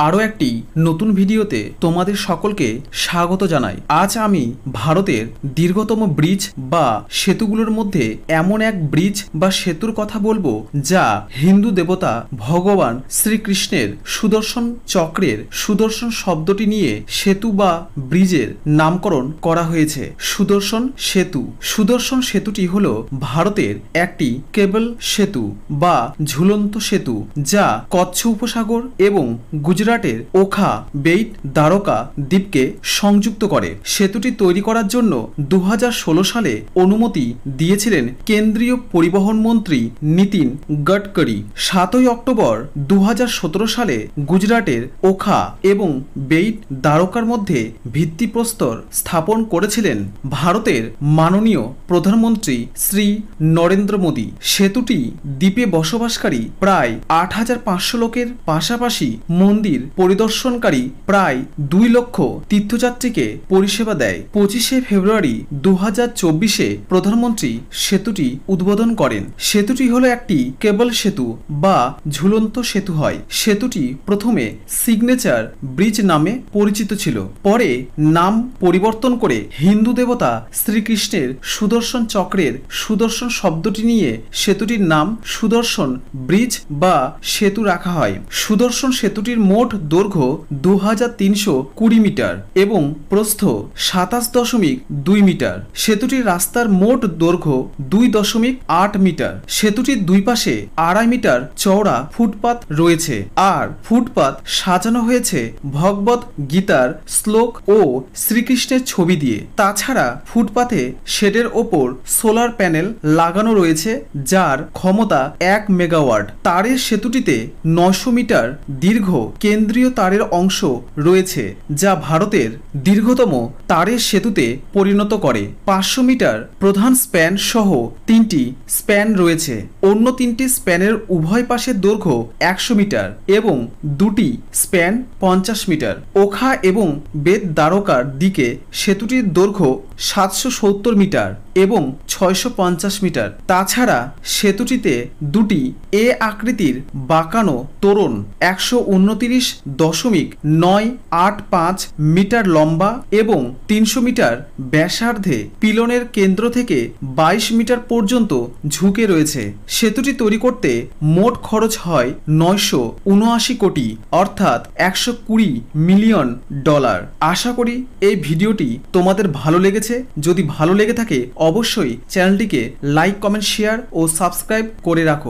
আরও একটি নতুন ভিডিওতে তোমাদের সকলকে স্বাগত জানাই। আজ আমি ভারতের দীর্ঘতম ব্রিজ বা সেতুগুলোর মধ্যে এমন এক ব্রিজ বা সেতুর কথা বলবো যা হিন্দু দেবতা ভগবান শ্রীকৃষ্ণের সুদর্শন চক্রের সুদর্শন শব্দটি নিয়ে সেতু বা ব্রিজের নামকরণ করা হয়েছে। সুদর্শন সেতু। সুদর্শন সেতুটি হলো ভারতের একটি কেবল সেতু বা ঝুলন্ত সেতু যা কচ্ছ উপসাগর এবং গুজরাটের ওখা বেইট দ্বারকা দ্বীপকে সংযুক্ত করে। সেতুটি তৈরি করার জন্য 2016 সালে অনুমতি দিয়েছিলেন কেন্দ্রীয় পরিবহন মন্ত্রী নীতিন গডকরি। 7ই অক্টোবর 2017 সালে গুজরাটের ওখা এবং বেইট দ্বারকার মধ্যে ভিত্তিপ্রস্তর স্থাপন করেছিলেন ভারতের মাননীয় প্রধানমন্ত্রী শ্রী নরেন্দ্র মোদী। সেতুটি দ্বীপে বসবাসকারী প্রায় 8500 লোকের পাশাপাশি মন্দির পরিদর্শনকারী প্রায় 2 লক্ষ তীর্থযাত্রীকে পরিষেবা দেয়। 25শে ফেব্রুয়ারি 2024-এ প্রধানমন্ত্রী সেতুটি উদ্বোধন করেন। সেতুটি হলো একটি কেবল সেতু বা ঝুলন্ত সেতু হয়। সেতুটি প্রথমে সিগনেচার ব্রিজ নামে পরিচিত ছিল, পরে নাম পরিবর্তন করে হিন্দু দেবতা শ্রীকৃষ্ণের সুদর্শন চক্রের সুদর্শন শব্দটি নিয়ে সেতুটির নাম সুদর্শন ব্রিজ বা সেতু রাখা হয়। সুদর্শন সেতুটির মোট দৈর্ঘ্য 2320 মিটার এবং প্রস্থ 27.2 মিটার। সেতুটির রাস্তার মোট দৈর্ঘ্য 2.8 মিটার। সেতুটির দুই পাশে 2.5 মিটার চওড়া ফুটপাত রয়েছে, আর ফুটপাত সাজানো হয়েছে ভগবত গীতার শ্লোক ও শ্রীকৃষ্ণের ছবি দিয়ে। তাছাড়া ফুটপাথে শেডের ওপর সোলার প্যানেল লাগানো রয়েছে যার ক্ষমতা 1 মেগাওয়াট। তারের সেতুটিতে 900 মিটার দীর্ঘ কেন্দ্রীয় তারের অংশ রয়েছে যা ভারতের দীর্ঘতম তারের সেতুতে পরিণত করে। 500 মিটার প্রধান স্প্যান সহ 3টি স্প্যান রয়েছে। অন্য 3টি স্প্যানের উভয় পাশের দৈর্ঘ্য 100 মিটার এবং 2টি স্প্যান 50 মিটার। ওখা এবং বেদ দ্বারকার দিকে সেতুটির দৈর্ঘ্য 770 মিটার এবং 650 মিটার। তাছাড়া সেতুটিতে 2টি এ আকৃতির বাঁকানো তোরণ 129.985 মিটার লম্বা এবং 300 মিটার ব্যাসার্ধে পিলনের কেন্দ্র থেকে 22 মিটার পর্যন্ত ঝুঁকে রয়েছে। সেতুটি তৈরি করতে মোট খরচ হয় 979 কোটি অর্থাৎ $120 মিলিয়ন। আশা করি এই ভিডিওটি তোমাদের ভালো লেগেছে। যদি ভালো লেগে থাকে অবশ্যই চ্যানেলটিকে লাইক, কমেন্ট, শেয়ার ও সাবস্ক্রাইব করে রাখো।